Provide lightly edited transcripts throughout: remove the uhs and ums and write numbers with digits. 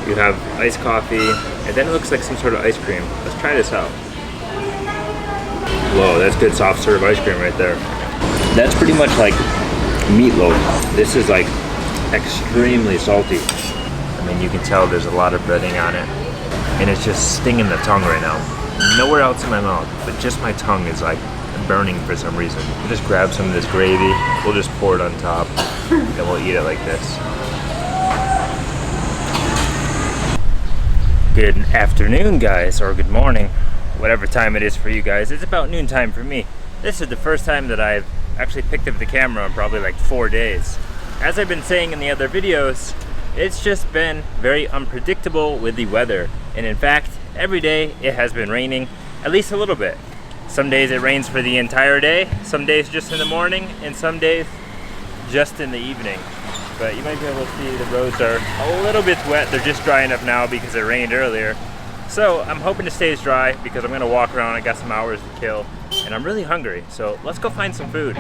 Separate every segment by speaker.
Speaker 1: You have iced coffee, and then it looks like some sort of ice cream. Let's try this out. Whoa, that's good soft serve ice cream right there. That's pretty much like meatloaf. This is like extremely salty. I mean, you can tell there's a lot of breading on it, and it's just stinging the tongue right now. Nowhere else in my mouth, but just my tongue is like burning for some reason. We'll just grab some of this gravy, we'll just pour it on top, and we'll eat it like this. Good afternoon, guys, or good morning, whatever time it is for you guys. It's about noontime for me. This is the first time that I've actually picked up the camera in probably like 4 days. As I've been saying in the other videos, it's just been very unpredictable with the weather. And in fact, every day it has been raining, at least a little bit. Some days it rains for the entire day, some days just in the morning, and some days just in the evening. But you might be able to see the roads are a little bit wet. They're just dry enough now because it rained earlier. So I'm hoping to stay dry because I'm gonna walk around. I got some hours to kill and I'm really hungry. So let's go find some food.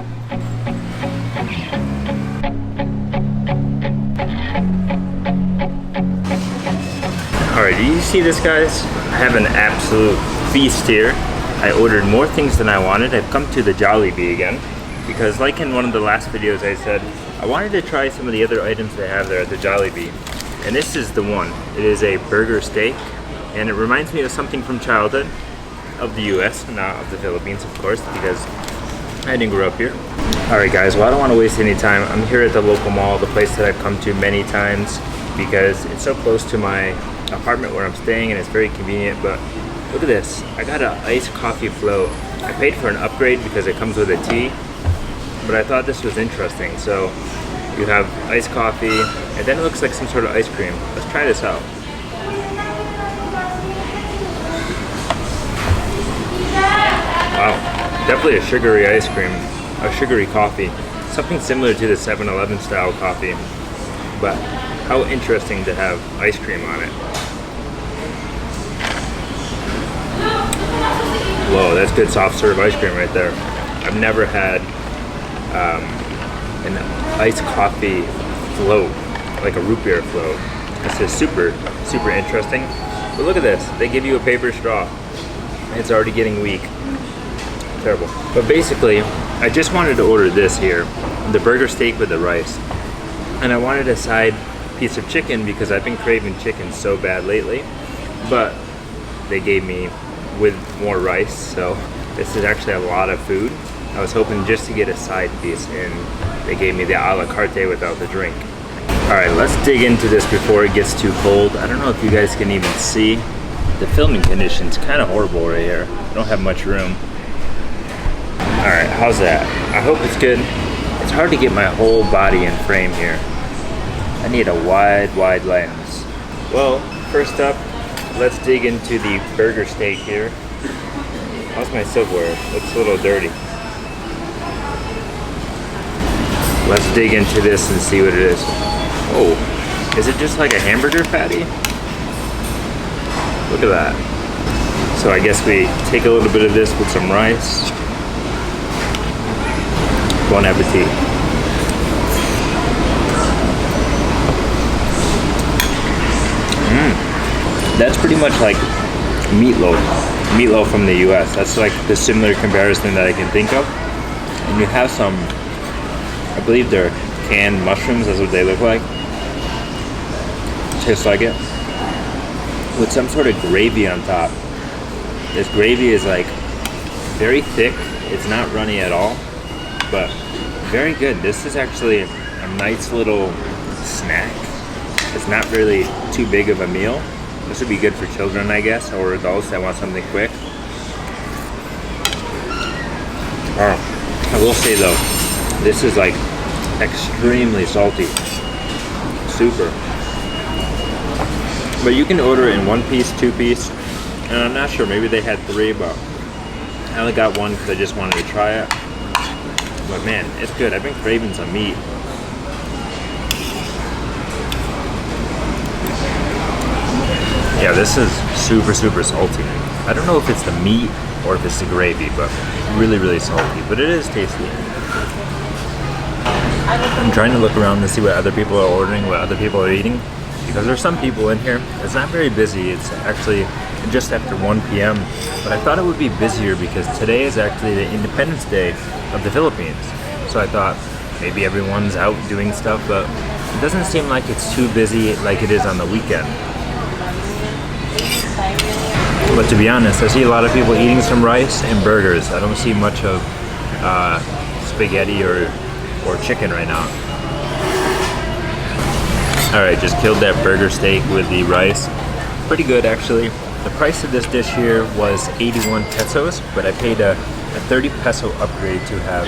Speaker 1: All right, do you see this, guys? I have an absolute feast here. I ordered more things than I wanted. I've come to the Jollibee again because, like in one of the last videos, I said I wanted to try some of the other items they have there at the Jollibee. And this is the one. It is a burger steak, and it reminds me of something from childhood, of the US, not of the Philippines, of course, because I didn't grow up here. All right, guys, well, I don't want to waste any time. I'm here at the local mall, the place that I've come to many times because it's so close to my apartment where I'm staying and it's very convenient. But look at this. I got an iced coffee float. I paid for an upgrade because it comes with a tea, but I thought this was interesting. So you have iced coffee, and then it looks like some sort of ice cream. Let's try this out. Wow, definitely a sugary ice cream, a sugary coffee. Something similar to the 7-Eleven style coffee, but how interesting to have ice cream on it. Whoa, that's good soft serve ice cream right there. I've never had an iced coffee float, like a root beer float. This is super, super interesting. But look at this, they give you a paper straw. It's already getting weak. Terrible. But basically, I just wanted to order this here, the burger steak with the rice. And I wanted a side piece of chicken because I've been craving chicken so bad lately. But they gave me with more rice, so this is actually a lot of food. I was hoping just to get a side piece, and they gave me the a la carte without the drink. All right, let's dig into this before it gets too cold. I don't know if you guys can even see. The filming condition's kind of horrible right here. I don't have much room. All right, how's that? I hope it's good. It's hard to get my whole body in frame here. I need a wide lens. Well, first up, let's dig into the burger steak here. How's my silverware? Looks a little dirty. Let's dig into this and see what it is. Oh, is it just like a hamburger patty? Look at that. So I guess we take a little bit of this with some rice. Bon appetit. That's pretty much like meatloaf from the US. That's like the similar comparison that I can think of. And you have some, I believe they're canned mushrooms, that's what they look like. Tastes like it. With some sort of gravy on top. This gravy is like very thick. It's not runny at all, but very good. This is actually a nice little snack. It's not really too big of a meal. This would be good for children, I guess, or adults that want something quick. Oh, I will say though, this is like extremely salty. Super. But you can order it in 1 piece, 2 piece, and I'm not sure, maybe they had 3, but I only got 1 because I just wanted to try it. But man, it's good. I've been craving some meat. Yeah, this is super, super salty. I don't know if it's the meat or if it's the gravy, but really, really salty. But it is tasty. I'm trying to look around and see what other people are ordering, what other people are eating. because there's some people in here. It's not very busy. It's actually just after 1 p.m. But I thought it would be busier because today is actually the Independence Day of the Philippines. So I thought maybe everyone's out doing stuff, but it doesn't seem like it's too busy like it is on the weekend. But to be honest, I see a lot of people eating some rice and burgers. I don't see much of spaghetti or chicken right now. Alright, just killed that burger steak with the rice. Pretty good actually. The price of this dish here was 81 pesos, but I paid a 30 peso upgrade to have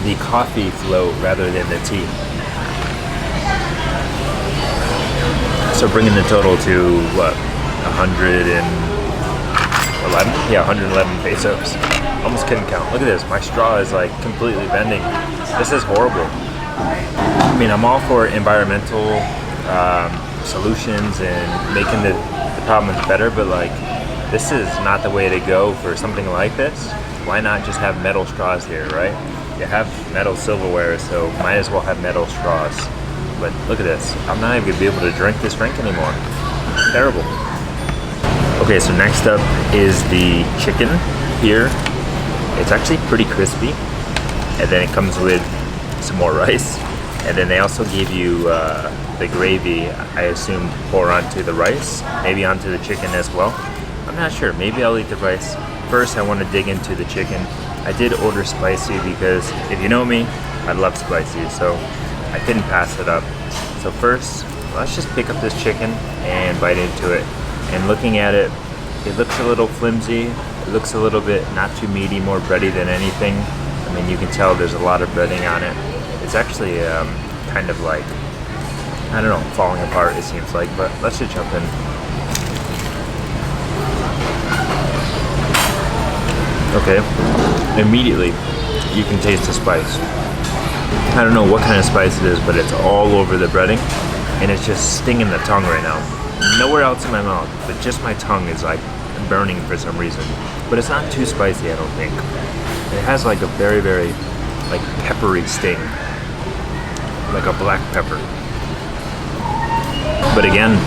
Speaker 1: the coffee float rather than the tea. So bringing the total to what, 111? Yeah, 111 pesos. Almost couldn't count. Look at this, my straw is like completely bending. This is horrible. I mean, I'm all for environmental solutions and making the problems better, but like, this is not the way to go for something like this. Why not just have metal straws here, right? You have metal silverware, so might as well have metal straws. But look at this. I'm not even gonna be able to drink this drink anymore. Terrible. Okay, so next up is the chicken here. It's actually pretty crispy. And then it comes with some more rice. And then they also gave you the gravy, I assume, to pour onto the rice, maybe onto the chicken as well. I'm not sure, maybe I'll eat the rice. First, I want to dig into the chicken. I did order spicy because if you know me, I love spicy, so I couldn't pass it up. So first, let's just pick up this chicken and bite into it. And looking at it, it looks a little flimsy. It looks a little bit not too meaty, more bready than anything. I mean, you can tell there's a lot of breading on it. It's actually kind of like, I don't know, falling apart it seems like, but let's just jump in. Okay, immediately you can taste the spice. I don't know what kind of spice it is, but it's all over the breading and it's just stinging the tongue right now. Nowhere else in my mouth, but just my tongue is like burning for some reason. But it's not too spicy, I don't think. It has like a very, very like peppery sting, like a black pepper. But again,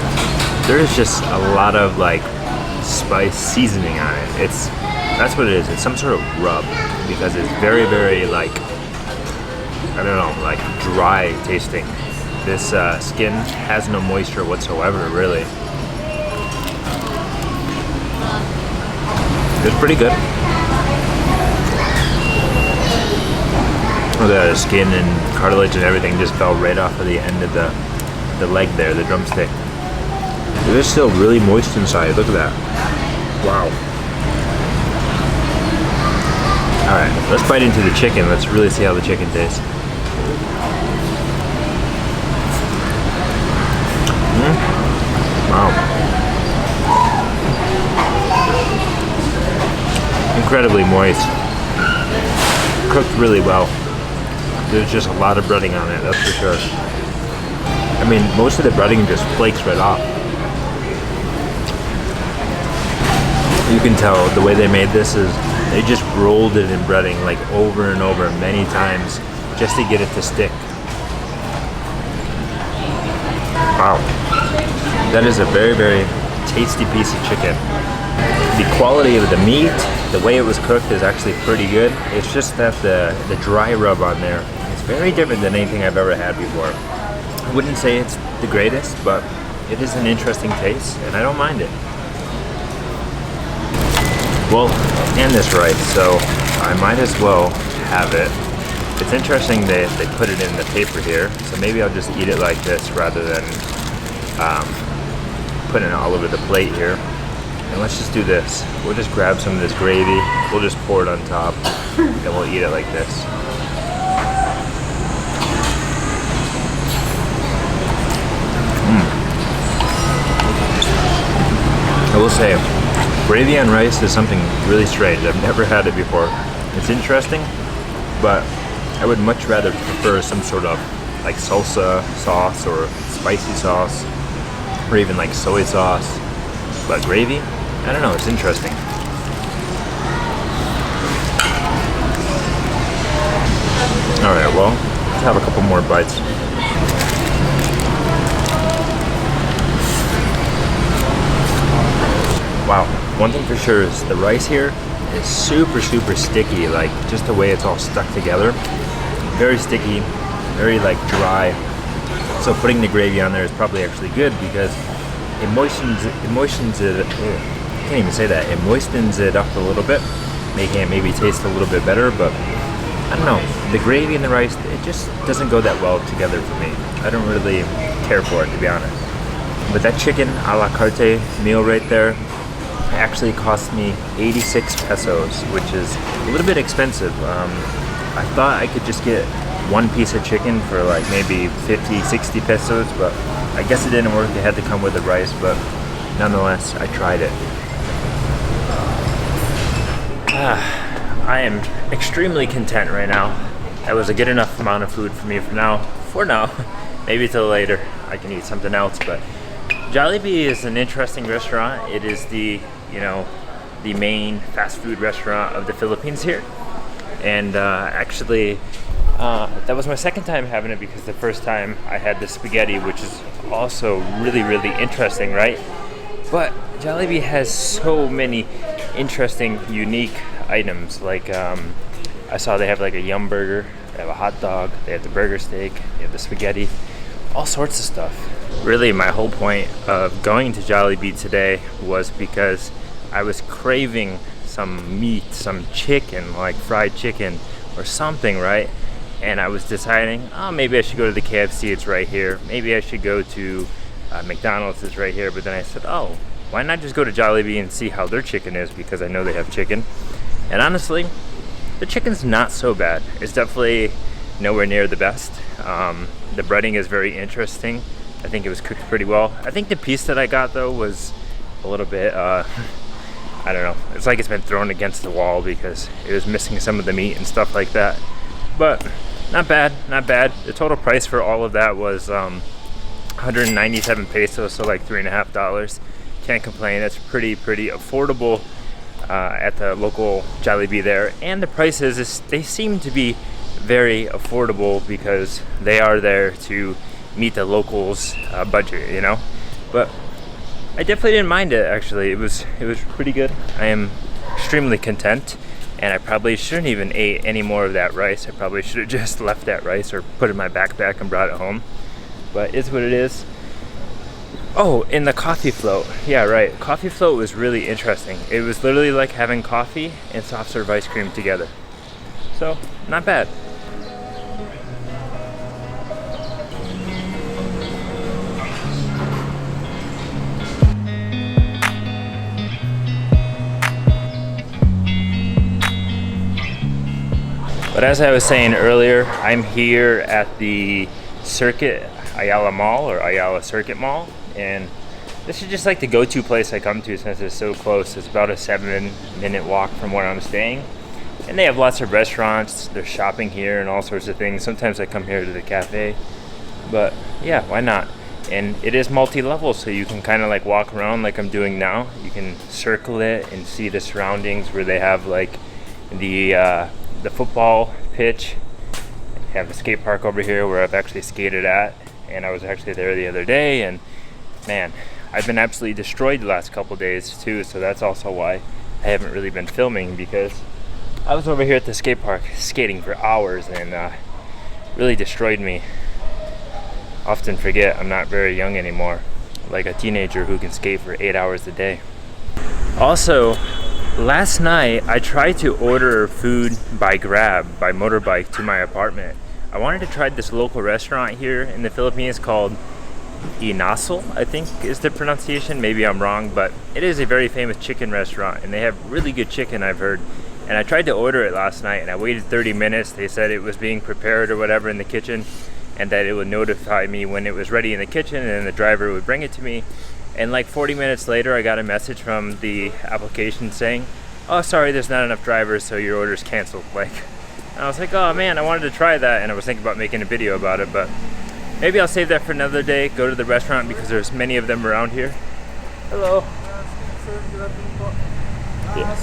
Speaker 1: there is just a lot of like spice seasoning on it. That's what it is. It's some sort of rub because it's very, very like, I don't know, like dry tasting. This skin has no moisture whatsoever, really. It's pretty good. The skin and cartilage and everything just fell right off of the end of the leg there, the drumstick. It is still really moist inside. Look at that. Wow. Alright, let's bite into the chicken. Let's really see how the chicken tastes. Wow. Incredibly moist. Cooked really well. There's just a lot of breading on it, that's for sure. I mean, most of the breading just flakes right off. You can tell the way they made this is they just rolled it in breading like over and over many times just to get it to stick. Wow. That is a very, very tasty piece of chicken. The quality of the meat, the way it was cooked is actually pretty good. It's just that the dry rub on there is very different than anything I've ever had before. I wouldn't say it's the greatest, but it is an interesting taste, and I don't mind it. Well, and this rice, so I might as well have it. It's interesting that they put it in the paper here, so maybe I'll just eat it like this rather than putting it all over the plate here. And let's just do this. We'll just grab some of this gravy, we'll just pour it on top, and we'll eat it like this. I will say, gravy on rice is something really strange. I've never had it before. It's interesting, but I would much rather prefer some sort of like salsa sauce or spicy sauce, or even like soy sauce. But gravy, I don't know, it's interesting. Alright, well, let's have a couple more bites. Wow, one thing for sure is the rice here is super sticky, like just the way it's all stuck together. Very sticky, very like dry. So putting the gravy on there is probably actually good because it moistens it, I can't even say that, it moistens it up a little bit, making it maybe taste a little bit better, but I don't know, the gravy and the rice, it just doesn't go that well together for me. I don't really care for it, to be honest. But that chicken a la carte meal right there actually cost me 86 pesos, which is a little bit expensive. I thought I could just get one piece of chicken for like maybe 50, 60 pesos, but I guess it didn't work. It had to come with the rice, but nonetheless, I tried it. I am extremely content right now. That was a good enough amount of food for me for now. Maybe till later I can eat something else, but Jollibee is an interesting restaurant. It is the main fast food restaurant of the Philippines here. And actually, that was my second time having it because the first time I had the spaghetti, which is also really interesting, right? But Jollibee has so many interesting, unique items. Like I saw they have like a yum burger, they have a hot dog, they have the burger steak, they have the spaghetti, all sorts of stuff. Really, my whole point of going to Jollibee today was because I was craving some meat, some chicken, like fried chicken or something, right? And I was deciding, oh, maybe I should go to the KFC, it's right here. Maybe I should go to McDonald's, it's right here. But then I said, oh, why not just go to Jollibee and see how their chicken is, because I know they have chicken. And honestly, the chicken's not so bad. It's definitely nowhere near the best. The breading is very interesting. I think it was cooked pretty well. I think the piece that I got though was a little bit, I don't know. It's like it's been thrown against the wall because it was missing some of the meat and stuff like that. But not bad, not bad. The total price for all of that was 197 pesos, so like $3.50. Can't complain. That's pretty affordable at the local Jollibee there. And the prices, they seem to be very affordable because they are there to meet the locals' budget, you know. But I definitely didn't mind it. Actually, it was pretty good. I am extremely content, and I probably shouldn't even ate any more of that rice. I probably should have just left that rice or put it in my backpack and brought it home. But it's what it is. Oh, and the coffee float. Yeah, right. Coffee float was really interesting. It was literally like having coffee and soft serve ice cream together. So, not bad. But as I was saying earlier, I'm here at the Circuit Ayala Mall, or Ayala Circuit Mall, and this is just like the go-to place I come to since it's so close. It's about a 7-minute walk from where I'm staying, and they have lots of restaurants. There's shopping here and all sorts of things. Sometimes I come here to the cafe, but yeah, why not? And it is multi-level, so you can kind of like walk around like I'm doing now. You can circle it and see the surroundings where they have like the football pitch. I have a skate park over here where I've actually skated at, and I was actually there the other day, and man, I've been absolutely destroyed the last couple days too, so that's also why I haven't really been filming, because I was over here at the skate park skating for hours and really destroyed me. Often forget I'm not very young anymore, like a teenager who can skate for 8 hours a day. Also, last night I tried to order food by Grab, by motorbike to my apartment. I wanted to try this local restaurant here in the Philippines called Inasal, I think is the pronunciation. Maybe I'm wrong, but it is a very famous chicken restaurant, and they have really good chicken, I've heard. And I tried to order it last night, and I waited 30 minutes. They said it was being prepared or whatever in the kitchen, and that it would notify me when it was ready in the kitchen, and then the driver would bring it to me. And like 40 minutes later, I got a message from the application saying, oh, sorry, there's not enough drivers, so your order's canceled. Like, I was like, oh man, I wanted to try that, and I was thinking about making a video about it, but maybe I'll save that for another day, go to the restaurant, because there's many of them around here. Hello.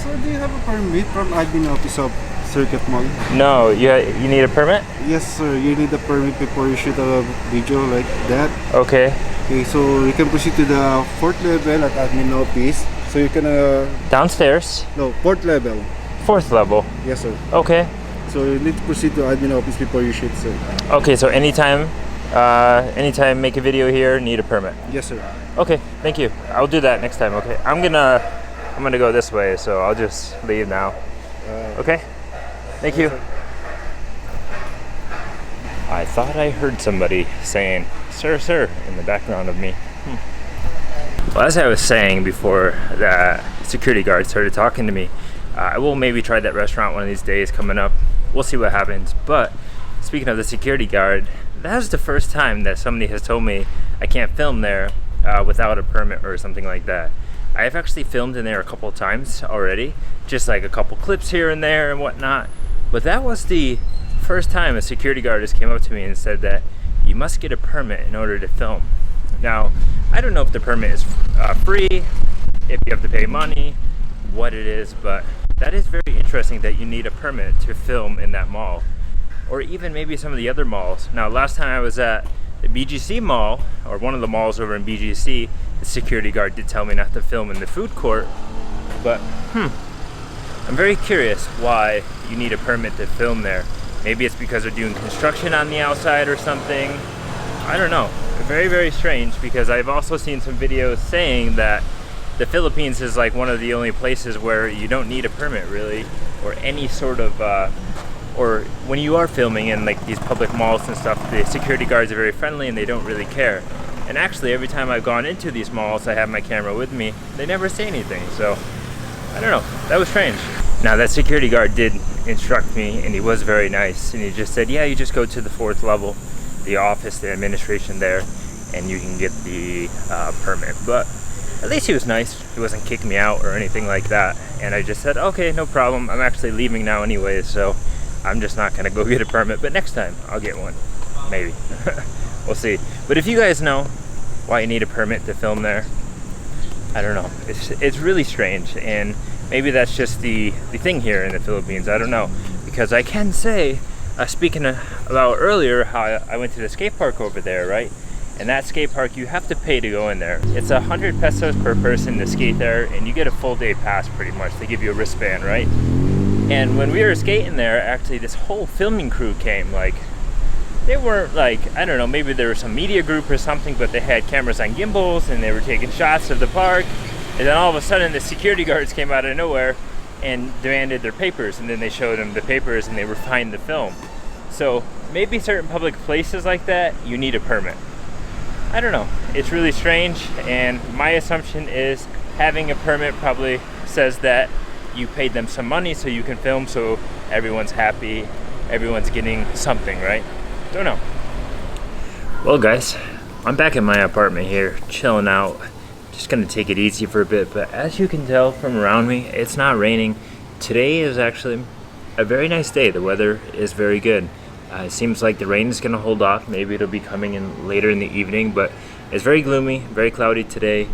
Speaker 2: So do you have a permit from admin office of Circuit Mall?
Speaker 1: No, you need a permit?
Speaker 2: Yes, sir. You need a permit before you shoot a video like that.
Speaker 1: Okay.
Speaker 2: Okay, so you can proceed to the fourth level at admin office. So you can
Speaker 1: Downstairs?
Speaker 2: no, fourth level.
Speaker 1: Fourth level?
Speaker 2: Yes, sir.
Speaker 1: Okay.
Speaker 2: So you need to proceed to admin office before you shoot, sir.
Speaker 1: Okay, so anytime make a video here, need a permit.
Speaker 2: Yes, sir.
Speaker 1: Okay, thank you. I'll do that next time. Okay, I'm gonna go this way, so I'll just leave now. Okay, thank you. I thought I heard somebody saying "sir, sir" in the background of me. Well, as I was saying before the security guard started talking to me, I will maybe try that restaurant one of these days coming up. We'll see what happens. But speaking of the security guard, that was the first time that somebody has told me I can't film there without a permit or something like that. I've actually filmed in there a couple of times already, just like a couple clips here and there and whatnot. But that was the first time a security guard just came up to me and said that you must get a permit in order to film. Now, I don't know if the permit is free, if you have to pay money, what it is, but that is very interesting that you need a permit to film in that mall, or even maybe some of the other malls. Now, last time I was at the BGC mall, or one of the malls over in BGC, the security guard did tell me not to film in the food court, but I'm very curious why you need a permit to film there. Maybe it's because they're doing construction on the outside or something. I don't know. Very, very strange, because I've also seen some videos saying that the Philippines is like one of the only places where you don't need a permit really, or any sort of or when you are filming in like these public malls and stuff, the security guards are very friendly and they don't really care. And actually every time I've gone into these malls, I have my camera with me, they never say anything. So I don't know, that was strange. Now that security guard did instruct me, and he was very nice, and he just said, yeah, you just go to the fourth level, the office, the administration there, and you can get the permit. But at least he was nice. He wasn't kicking me out or anything like that. And I just said, okay, no problem. I'm actually leaving now anyway, so I'm just not gonna go get a permit, but next time I'll get one, maybe. We'll see. But if you guys know why you need a permit to film there, I don't know. It's really strange, and maybe that's just the thing here in the Philippines. I don't know, because I can say, speaking about earlier how I went to the skate park over there, right? And that skate park, you have to pay to go in there. It's 100 pesos per person to skate there, and you get a full day pass pretty much. They give you a wristband, right? And when we were skating there, actually this whole filming crew came. Like, they weren't like, I don't know, maybe there was some media group or something, but they had cameras on gimbals and they were taking shots of the park. And then all of a sudden the security guards came out of nowhere and demanded their papers, and then they showed them the papers and they were fined to film. So maybe certain public places like that, you need a permit. I don't know, it's really strange, and my assumption is having a permit probably says that you paid them some money so you can film, so everyone's happy, everyone's getting something, right? Don't know. Well guys, I'm back in my apartment here, chilling out, just gonna take it easy for a bit, but as you can tell from around me, it's not raining. Today is actually a very nice day. The weather is very good. It seems like the rain is going to hold off. Maybe it'll be coming in later in the evening, but it's very gloomy, very cloudy today.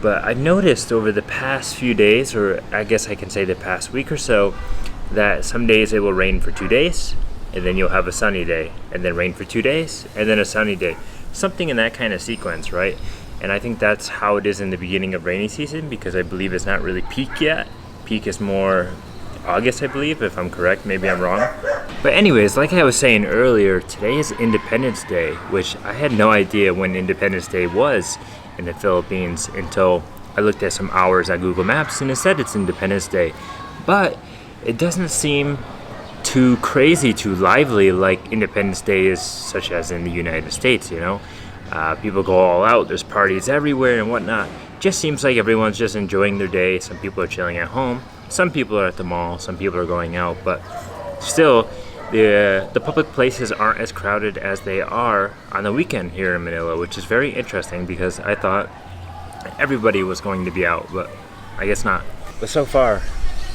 Speaker 1: But I've noticed over the past few days, or I guess I can say the past week or so, that some days it will rain for 2 days, and then you'll have a sunny day, and then rain for 2 days, and then a sunny day. Something in that kind of sequence, right? And I think that's how it is in the beginning of rainy season, because I believe it's not really peak yet. Peak is more August, I believe, if I'm correct. Maybe I'm wrong. But anyways, like I was saying earlier, today is Independence Day, which I had no idea when Independence Day was in the Philippines until I looked at some hours on Google Maps and it said it's Independence Day. But it doesn't seem too crazy, too lively like Independence Day is, such as in the United States, you know? People go all out, there's parties everywhere and whatnot. Just seems like everyone's just enjoying their day. Some people are chilling at home. Some people are at the mall, some people are going out, but still, the public places aren't as crowded as they are on the weekend here in Manila, which is very interesting because I thought everybody was going to be out, but I guess not. But so far,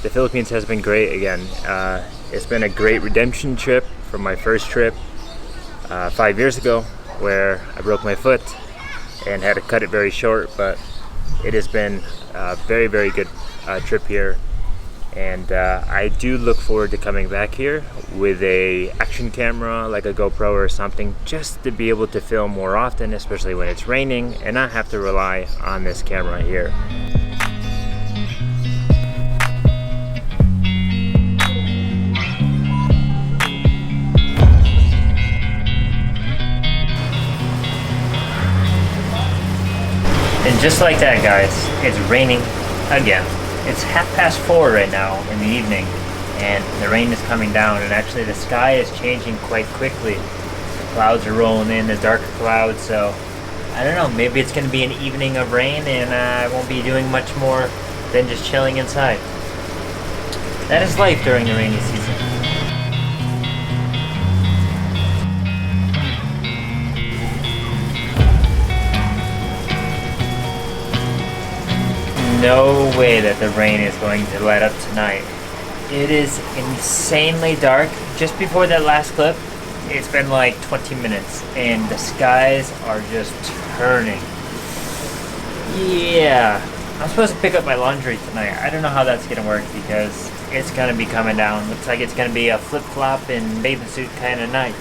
Speaker 1: the Philippines has been great again. It's been a great redemption trip from my first trip 5 years ago, where I broke my foot and had to cut it very short, but it has been a very, very good trip here. And I do look forward to coming back here with a action camera like a GoPro or something, just to be able to film more often, especially when it's raining, and not have to rely on this camera here. And just like that, guys, it's raining again. It's 4:30 right now in the evening, and the rain is coming down, and actually the sky is changing quite quickly. The clouds are rolling in, the darker clouds, so I don't know, maybe it's going to be an evening of rain, and I won't be doing much more than just chilling inside. That is life during the rainy season. No way that the rain is going to let up tonight. It is insanely dark. Just before that last clip, it's been like 20 minutes and the skies are just turning. Yeah, I'm supposed to pick up my laundry tonight. I don't know how that's gonna work because it's gonna be coming down. Looks like it's gonna be a flip-flop and bathing suit kind of night.